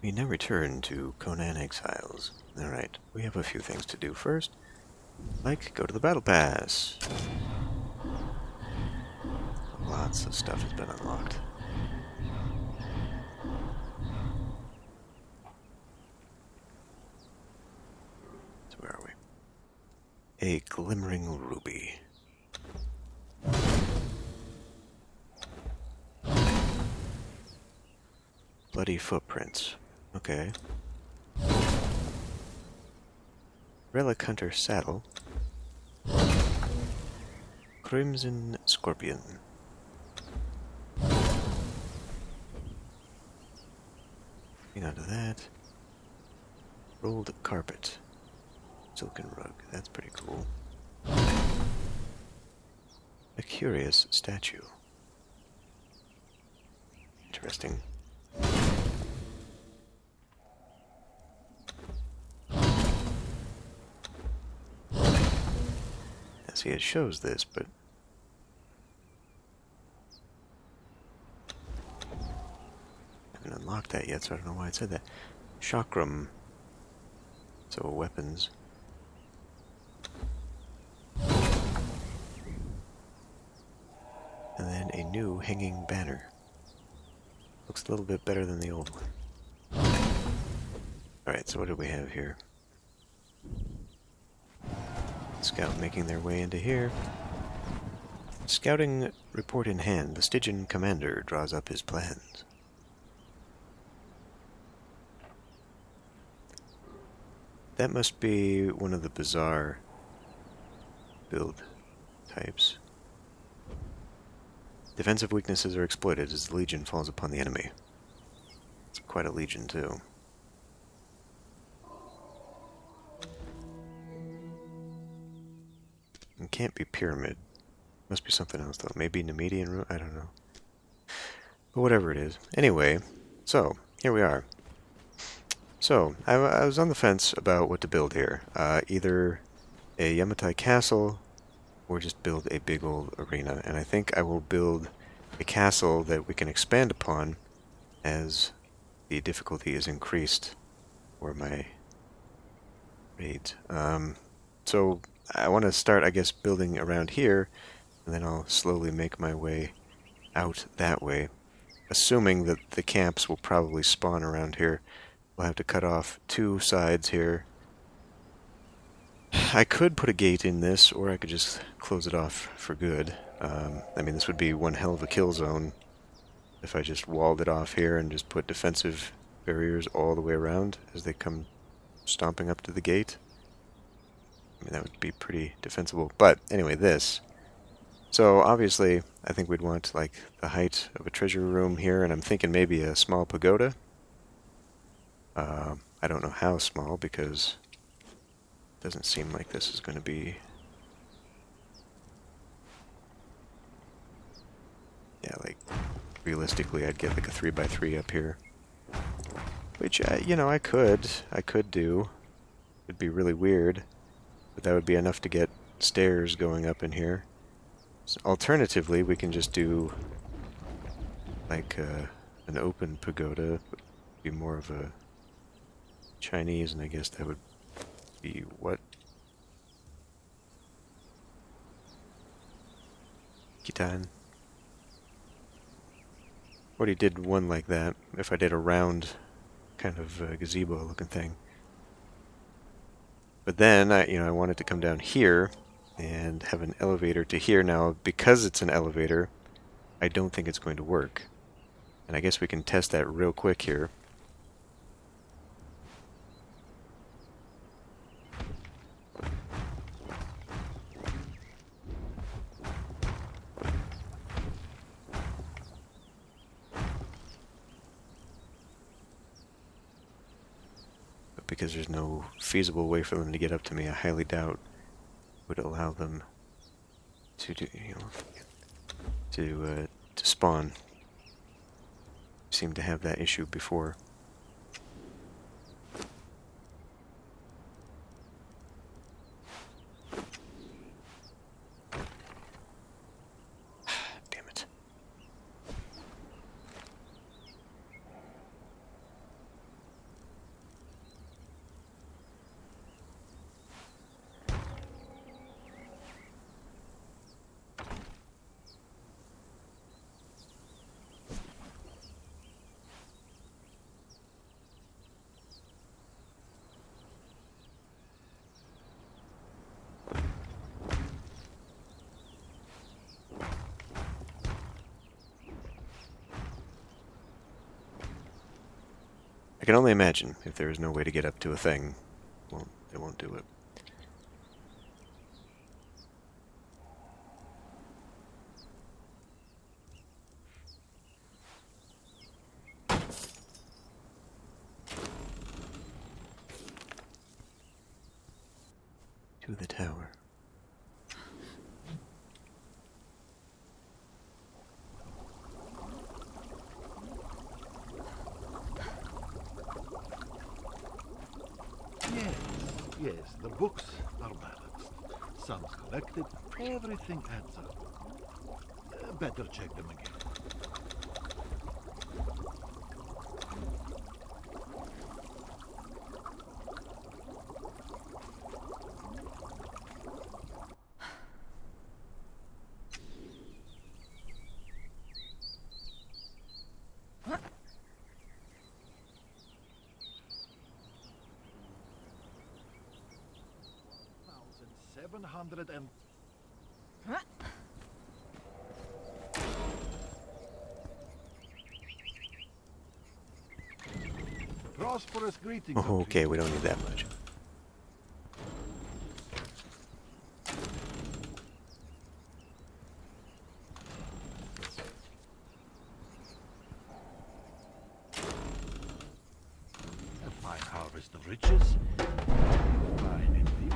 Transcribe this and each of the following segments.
We now return to Conan Exiles. Alright, we have a few things to do first. Like, go to the Battle Pass. Lots of stuff has been unlocked. So where are we? A glimmering ruby. Bloody footprints. Okay. Relic Hunter saddle. Crimson Scorpion. Hang on to that. Rolled carpet. Silken rug. That's pretty cool. A curious statue. Interesting. See, it shows this, but I haven't unlocked that yet, so I don't know why it said that. Chakram. So, weapons. And then a new hanging banner. Looks a little bit better than the old one. Alright, so what do we have here? Scout making their way into here. Scouting report in hand, the Stygian commander draws up his plans. That must be one of the bizarre build types. Defensive weaknesses are exploited as the Legion falls upon the enemy. It's quite a Legion, too. It can't be pyramid. Must be something else, though. Maybe Nemedian room? I don't know. But whatever it is. Anyway, so, here we are. So, I was on the fence about what to build here. Either a Yamatai castle, or just build a big old arena. And I think I will build a castle that we can expand upon as the difficulty is increased for my raids. So, I want to start, I guess, building around here, and then I'll slowly make my way out that way, assuming that the camps will probably spawn around here. We'll have to cut off two sides here. I could put a gate in this, or I could just close it off for good. I mean, this would be one hell of a kill zone if I just walled it off here and just put defensive barriers all the way around as they come stomping up to the gate. I mean, that would be pretty defensible. But anyway, this. So obviously, I think we'd want like the height of a treasure room here, and I'm thinking maybe a small pagoda. I don't know how small because it doesn't seem like this is going to be... Yeah, like realistically, I'd get like a 3x3 up here, which you know, I could do. It'd be really weird. But that would be enough to get stairs going up in here. So alternatively, we can just do like an open pagoda, but be more of a Chinese, and I guess that would be what? Kitan. Already did one like that. If I did a round kind of gazebo-looking thing. But then, I wanted to come down here and have an elevator to here. Now, because it's an elevator, I don't think it's going to work. And I guess we can test that real quick here. Because there's no feasible way for them to get up to me, I highly doubt would allow them to do, to spawn. Seemed to have that issue before. Damn it. I can only imagine if there is no way to get up to a thing, it won't do it. To the tower. Yes, the books are balanced. Sums collected, everything adds up. Better check them again. $1,700 prosperous greetings. Oh, okay, we don't need that much. A fine harvest of riches. Fine indeed.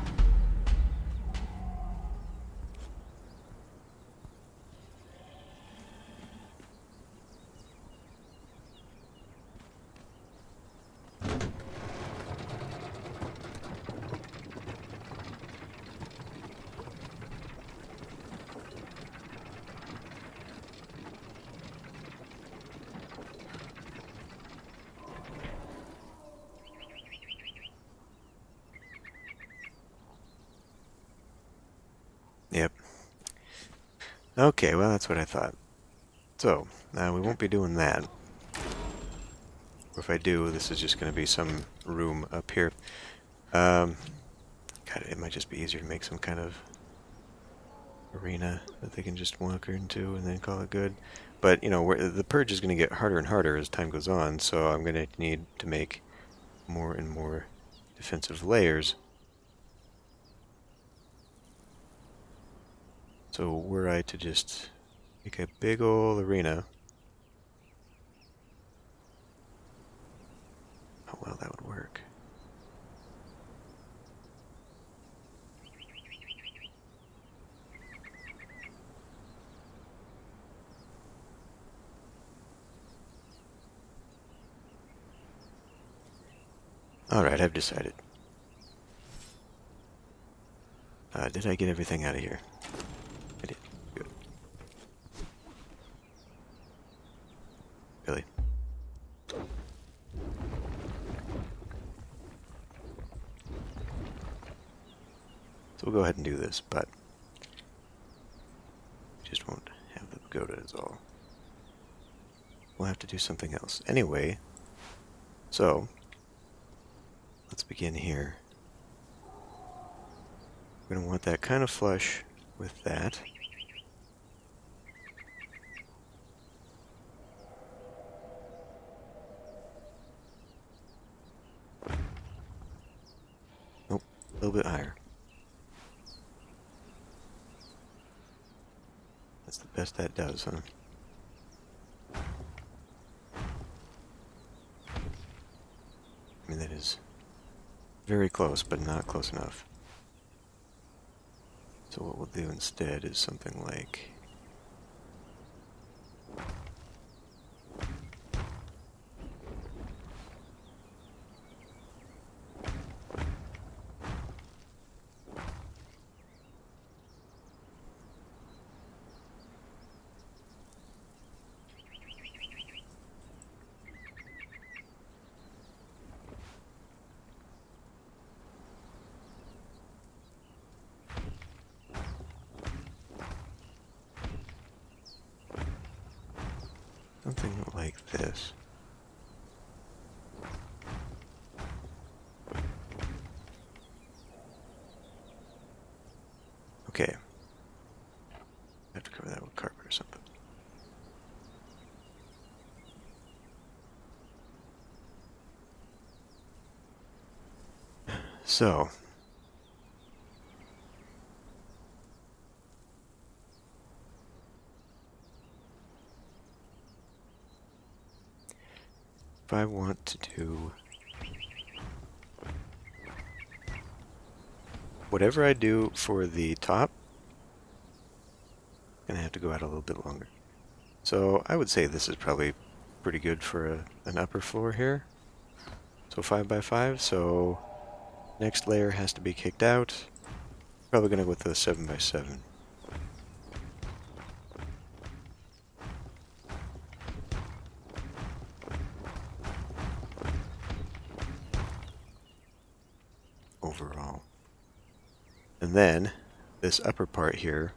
Yep. Okay, well, that's what I thought. So, we won't be doing that. Or if I do, this is just going to be some room up here. God, it might just be easier to make some kind of arena that they can just walk into and then call it good. But, you know, the purge is going to get harder and harder as time goes on, so I'm going to need to make more and more defensive layers. So were I to just make a big old arena, how well that would work. Alright, I've decided. Did I get everything out of here? I did. Good. Really? So we'll go ahead and do this, but we just won't have the pagoda is all. We'll have to do something else. Anyway, so let's begin here. We're going to want that kind of flush with that. Nope, a little bit higher. That's the best that does, huh? I mean, that is very close, but not close enough. So what we'll do instead is something like... something like this. Okay. I have to cover that with carpet or something. So, if I want to do whatever I do for the top, I'm gonna have to go out a little bit longer. So I would say this is probably pretty good for an upper floor here. So 5 by 5, so next layer has to be kicked out. Probably gonna go with the 7 by 7. Overall. And then this upper part here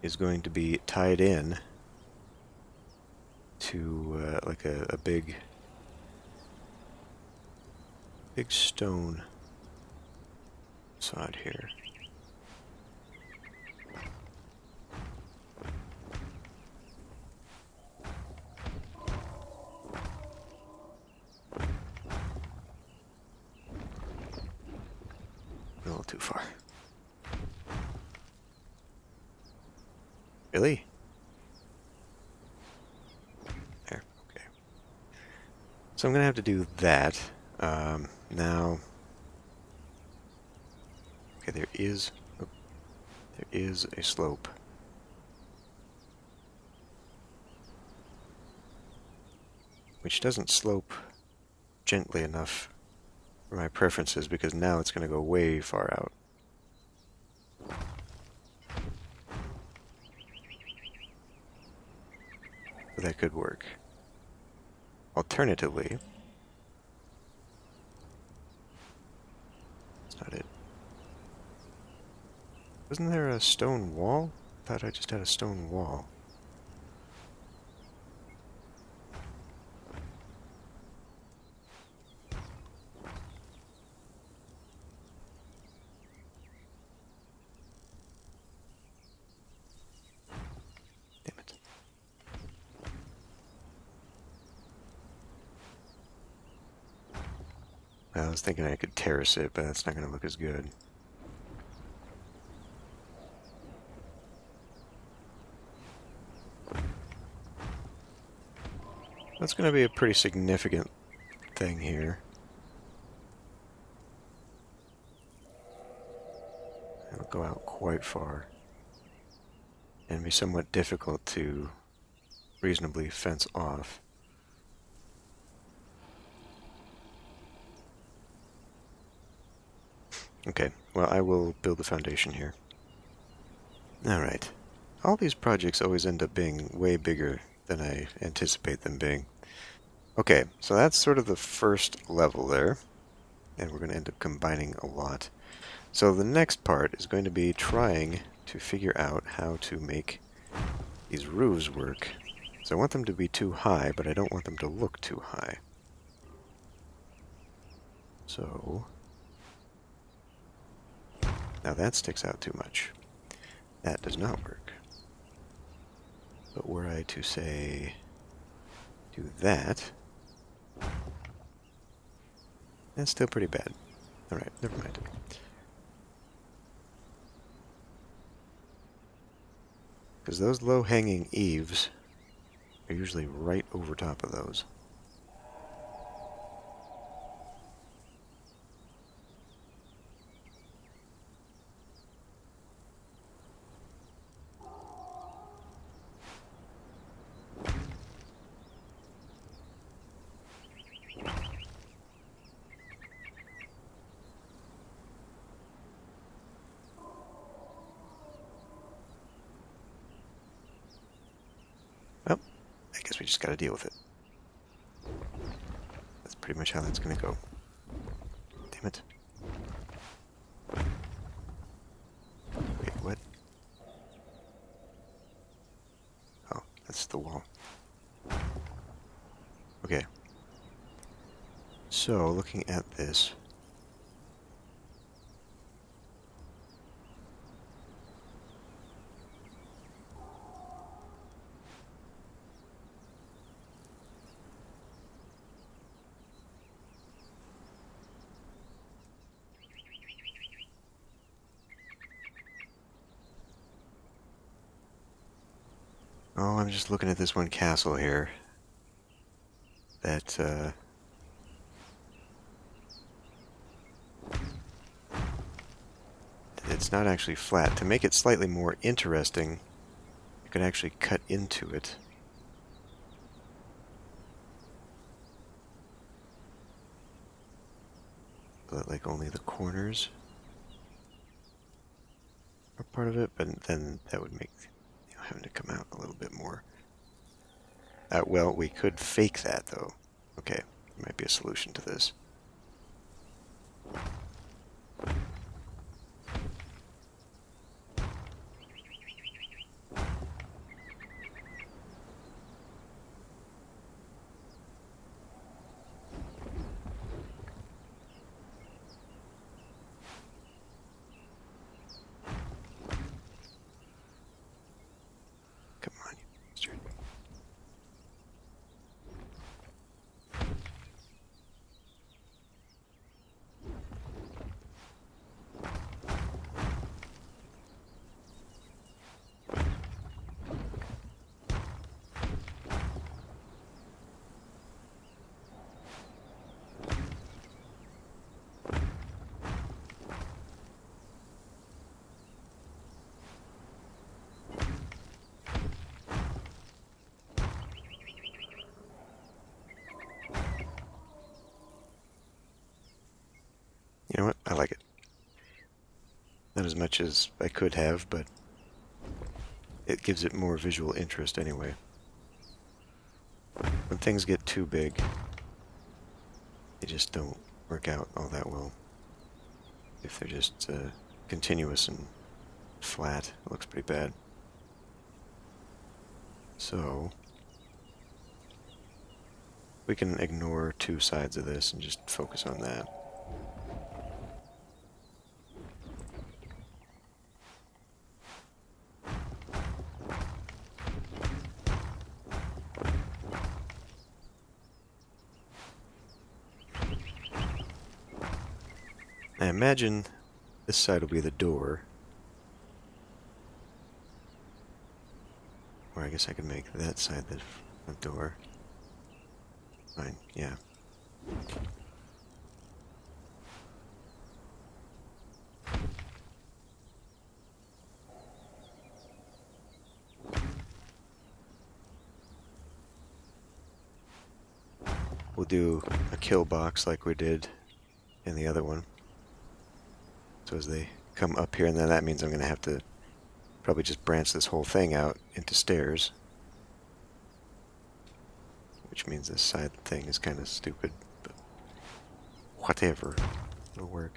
is going to be tied in to like a big stone sod here. A little too far. Really? There, okay. So I'm gonna have to do that. Now, okay, there is a slope. Which doesn't slope gently enough for my preferences because now it's going to go way far out. But that could work. Alternatively, that's not it. Wasn't there a stone wall? I thought I just had a stone wall. Damn it. Well, I was thinking I could terrace it, but that's not going to look as good. That's going to be a pretty significant thing here. It'll go out quite far and be somewhat difficult to reasonably fence off. Okay, well, I will build the foundation here. Alright. All these projects always end up being way bigger than I anticipate them being. Okay, so that's sort of the first level there. And we're going to end up combining a lot. So the next part is going to be trying to figure out how to make these roofs work. So I want them to be too high, but I don't want them to look too high. So now that sticks out too much. That does not work. But were I to say do that, that's still pretty bad. Alright, never mind. Because those low-hanging eaves are usually right over top of those. Well, I guess we just gotta deal with it. That's pretty much how that's gonna go. Damn it. Wait, what? Oh, that's the wall. Okay. So, looking at this, Oh, I'm just looking at this one castle here. That, it's not actually flat. To make it slightly more interesting, you could actually cut into it. So that, like, only the corners are part of it, but then that would make, having to come out a little bit more. Well, we could fake that, though. Okay, there might be a solution to this. Come on, you bastard. You know what? I like it. Not as much as I could have, but it gives it more visual interest anyway. When things get too big, they just don't work out all that well. If they're just continuous and flat, it looks pretty bad. So, we can ignore two sides of this and just focus on that. I imagine this side will be the door. Or I guess I could make that side the front door. Fine, yeah. We'll do a kill box like we did in the other one. So as they come up here, and then that means I'm going to have to probably just branch this whole thing out into stairs. Which means this side thing is kind of stupid, but whatever. It'll work.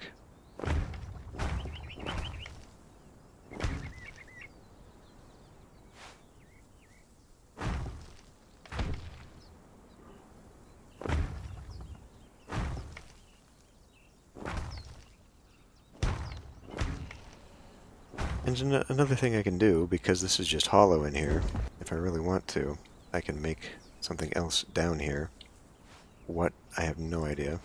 And another thing I can do, because this is just hollow in here, if I really want to, I can make something else down here. What? I have no idea.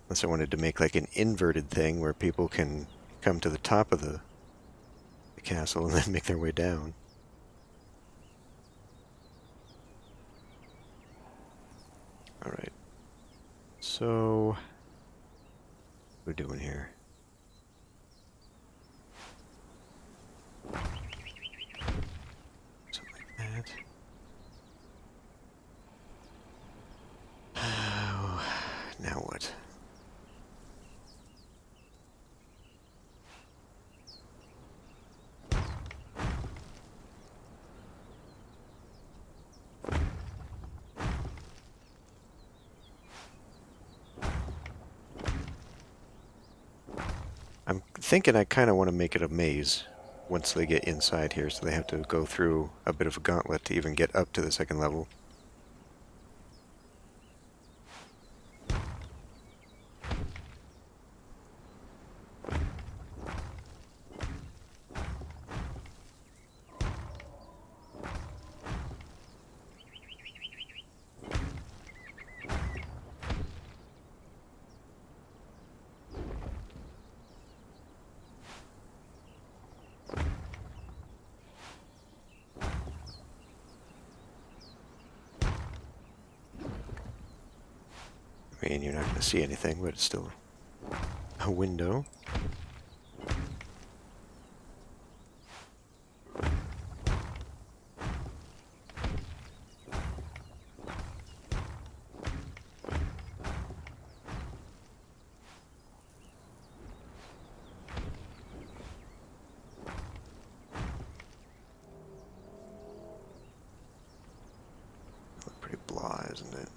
Unless I wanted to make like an inverted thing where people can come to the top of the castle and then make their way down. Alright. So, what are we doing here? Something like that. Oh, now what? I'm thinking I kind of want to make it a maze once they get inside here, so they have to go through a bit of a gauntlet to even get up to the second level. I mean, you're not going to see anything, but it's still a window. Pretty blah, isn't it?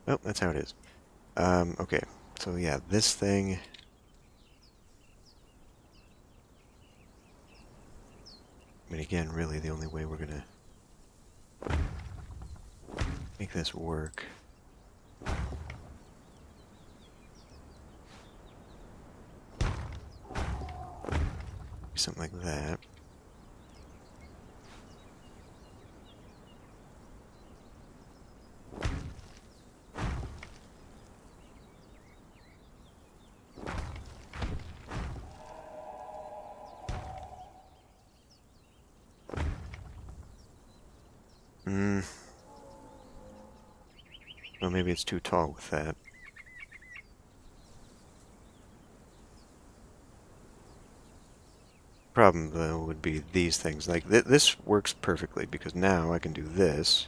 Oh, that's how it is. Okay, so yeah, this thing. I mean, again, really, the only way we're gonna make this work is something like that. Well, maybe it's too tall with that. Problem, though, would be these things. Like, this works perfectly, because now I can do this.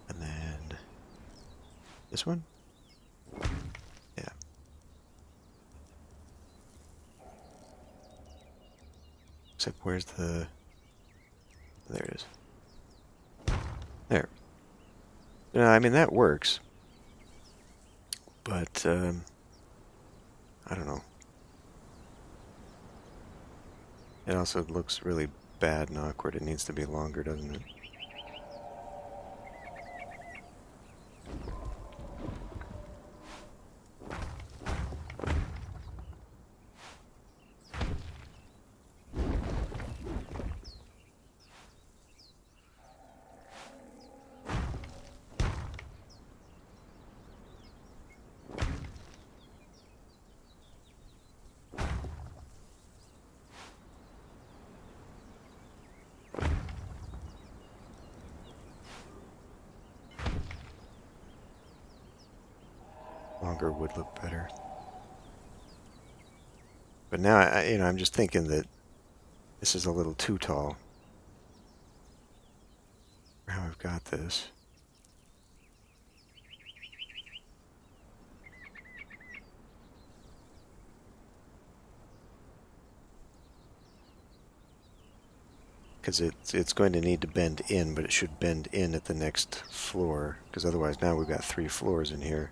And then this one? Yeah. Except where's the... There it is. There. I mean, that works. But, I don't know. It also looks really bad and awkward. It needs to be longer, doesn't it? Longer would look better. But now, I'm just thinking that this is a little too tall for how I've got this. Because it's going to need to bend in, but it should bend in at the next floor, because otherwise now we've got 3 floors in here.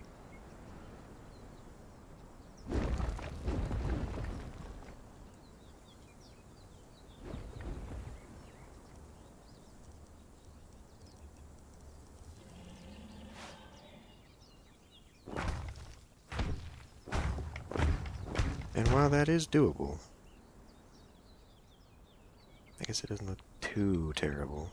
And while that is doable, I guess it doesn't look too terrible.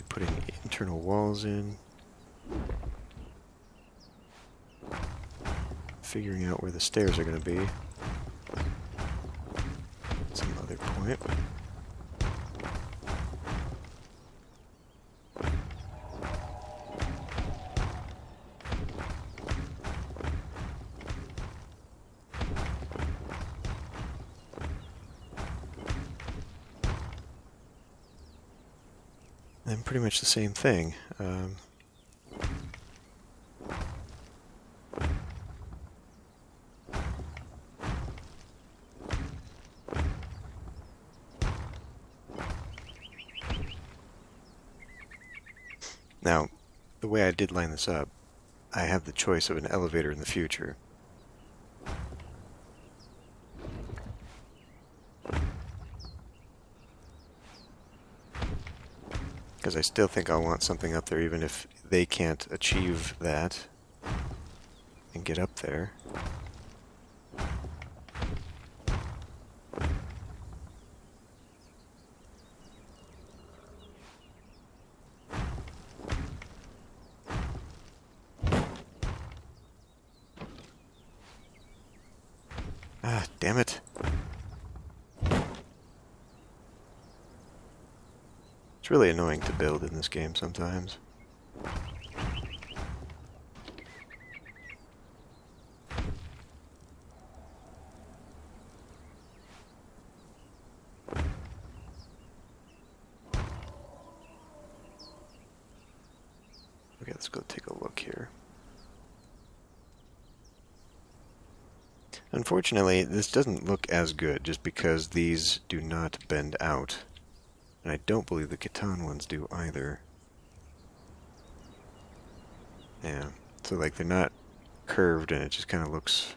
Putting internal walls in. Figuring out where the stairs are going to be. At some other point. then pretty much the same thing. Now, the way I did line this up, I have the choice of an elevator in the future. Because I still think I'll want something up there even if they can't achieve that and get up there. Ah, damn it. It's really annoying to build in this game sometimes. Okay, let's go take a look here. Unfortunately, this doesn't look as good just because these do not bend out. And I don't believe the Catan ones do either. Yeah, so like they're not curved and it just kind of looks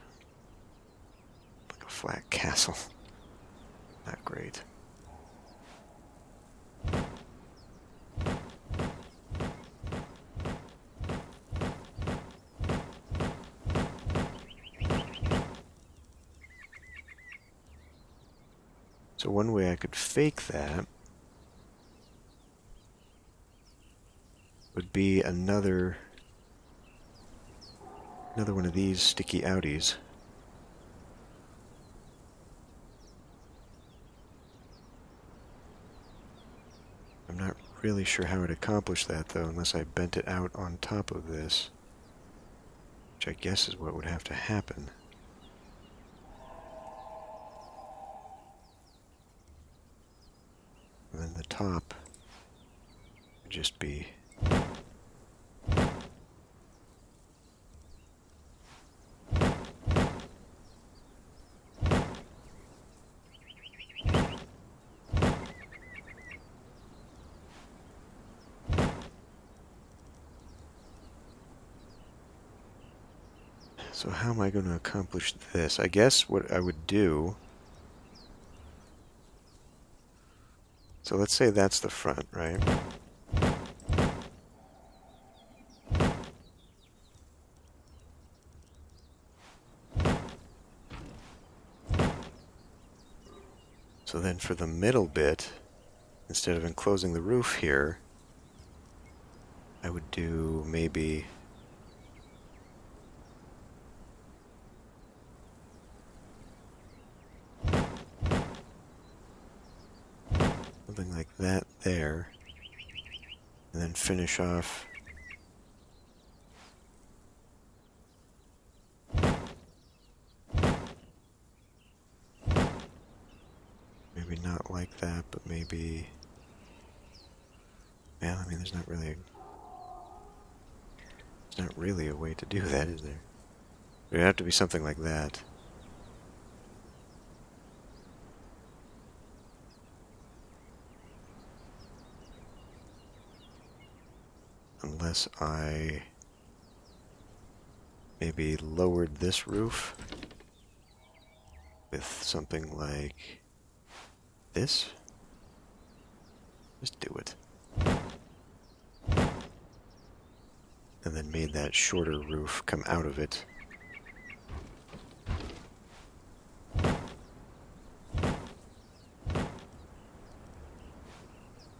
like a flat castle. Not great. So one way I could fake that would be another one of these sticky outies. I'm not really sure how I'd accomplish that though, unless I bent it out on top of this, which I guess is what would have to happen. And then the top would just be so how am I going to accomplish this? I guess what I would do... So let's say that's the front, right? So then for the middle bit, instead of enclosing the roof here, I would do maybe... something like that there, and then finish off maybe not like that, but maybe, well, I mean, there's not really a way to do that, is there? It'd have to be something like that. Unless I maybe lowered this roof with something like this. Just do it. And then made that shorter roof come out of it.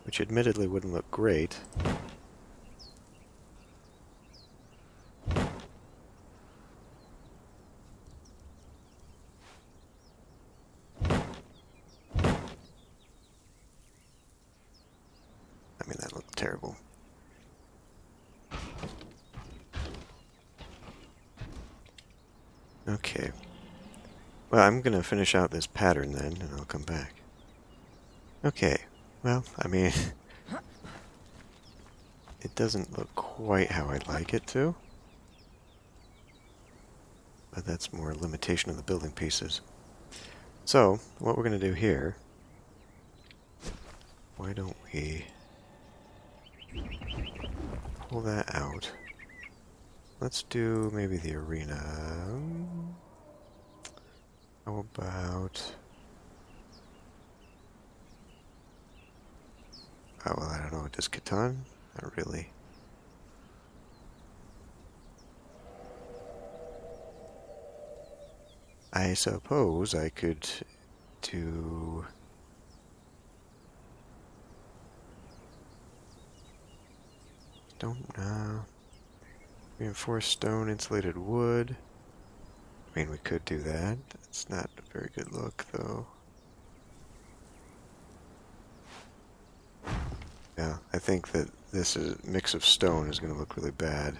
Which admittedly wouldn't look great. I mean, that looked terrible. Okay. Well, I'm gonna finish out this pattern then, and I'll come back. Okay. Well, I mean... It doesn't look quite how I'd like it to. But that's more a limitation of the building pieces. So, what we're going to do here, why don't we pull that out. Let's do maybe the arena. How about... Oh, well, I don't know. Does Catan? Not really. I suppose I could do... Don't know. Reinforced stone, insulated wood. I mean, we could do that. It's not a very good look, though. Yeah, I think that this mix of stone is going to look really bad.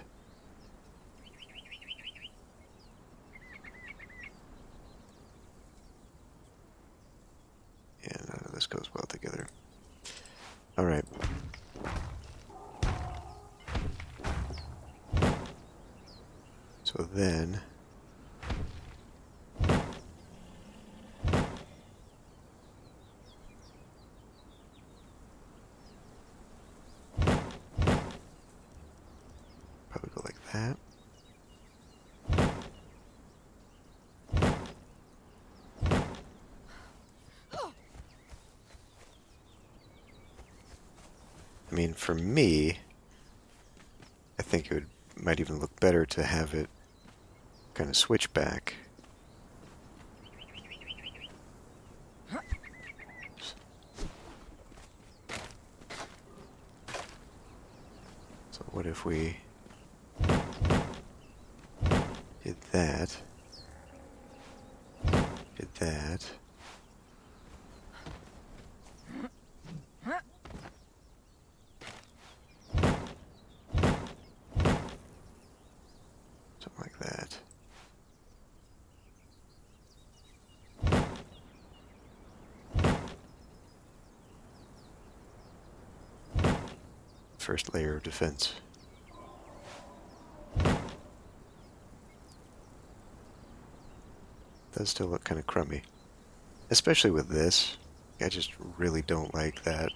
Yeah, none of this goes well together. Alright. So then... probably go like that. I mean, for me, I think it might even look better to have it kind of switch back. So what if we did that, did that, something like that. First layer of defense. Does still look kind of crummy. Especially with this. I just really don't like that.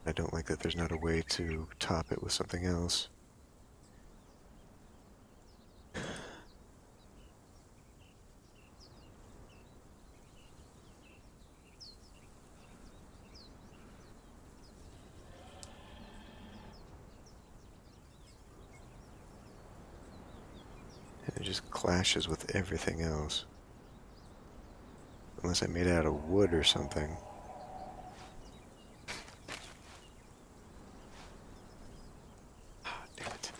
I don't like that there's not a way to top it with something else. And it just clashes with everything else. Unless I made it out of wood or something. Ah, damn it.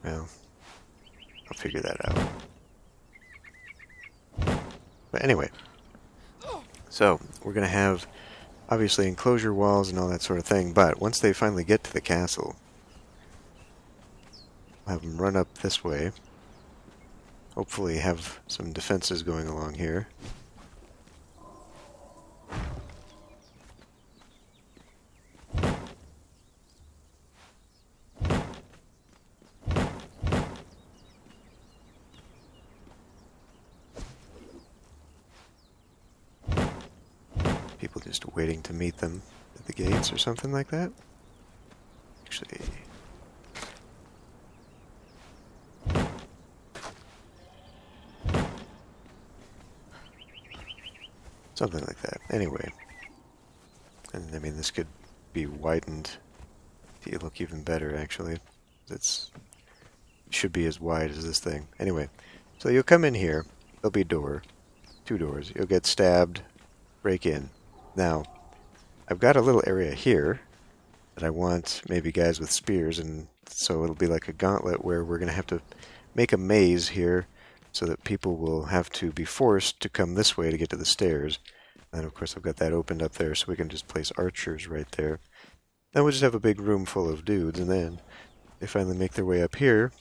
Well, I'll figure that out. But anyway, so we're going to have obviously enclosure walls and all that sort of thing, but once they finally get to the castle, I'll have them run up this way. Hopefully have some defenses going along here. People just waiting to meet them at the gates or something like that. Actually... something like that. Anyway. And I mean, this could be widened to look even better, actually. It should be as wide as this thing. Anyway, so you'll come in here. There'll be a door. 2 doors. You'll get stabbed. Break in. Now, I've got a little area here that I want maybe guys with spears, and so it'll be like a gauntlet where we're going to have to make a maze here so that people will have to be forced to come this way to get to the stairs. And of course I've got that opened up there so we can just place archers right there. Then we'll just have a big room full of dudes, and then they finally make their way up here.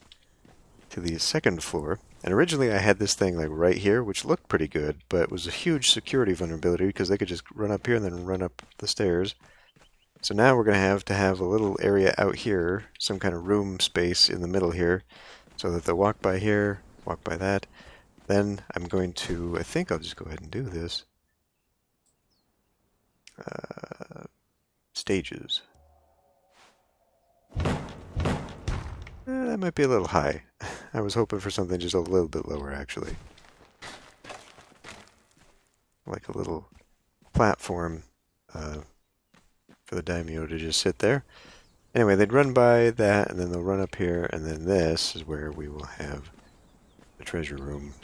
to the second floor. And originally I had this thing like right here, which looked pretty good, but it was a huge security vulnerability because they could just run up here and then run up the stairs. So now we're going to have a little area out here, some kind of room space in the middle here, so that they'll walk by here, walk by that. Then I'm going to, I think I'll just go ahead and do this. Stages. That might be a little high. I was hoping for something just a little bit lower, actually. Like a little platform for the daimyo to just sit there. Anyway, they'd run by that, and then they'll run up here, and then this is where we will have the treasure room.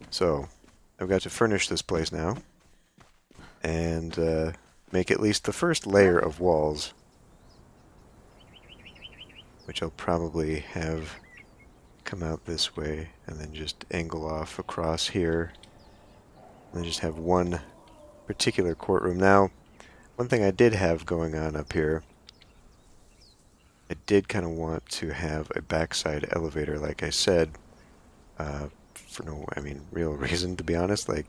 So, I've got to furnish this place now, and make at least the first layer of walls, which I'll probably have come out this way, and then just angle off across here, and then just have one particular courtroom. Now, one thing I did have going on up here, I did kind of want to have a backside elevator, like I said, for no, real reason, to be honest. Like,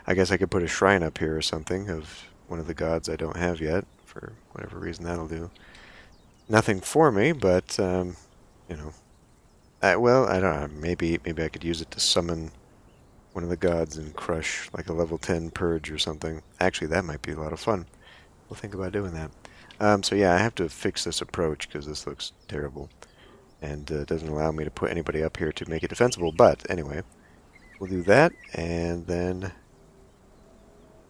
I guess I could put a shrine up here or something of one of the gods I don't have yet, for whatever reason that'll do. Nothing for me, but, you know. Well, I don't know, maybe I could use it to summon one of the gods and crush, like, a level 10 purge or something. Actually, that might be a lot of fun. We'll think about doing that. So yeah, I have to fix this approach, because this looks terrible. And doesn't allow me to put anybody up here to make it defensible. But, anyway, we'll do that, and then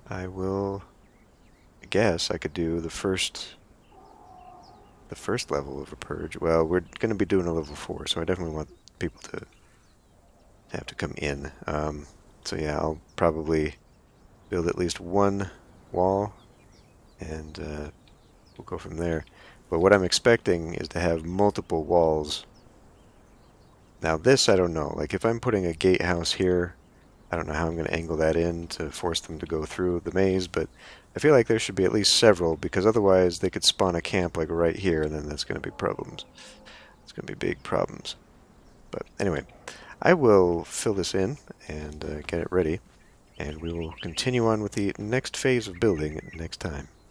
I will, I guess I could do the first level of a purge. Well, we're going to be doing a level 4, so I definitely want people to have to come in. So yeah, I'll probably build at least one wall, and we'll go from there. But what I'm expecting is to have multiple walls. Now this, I don't know. Like, if I'm putting a gatehouse here, I don't know how I'm going to angle that in to force them to go through the maze, but I feel like there should be at least several, because otherwise they could spawn a camp like right here, and then that's going to be problems. It's going to be big problems. But anyway, I will fill this in and get it ready, and we will continue on with the next phase of building next time.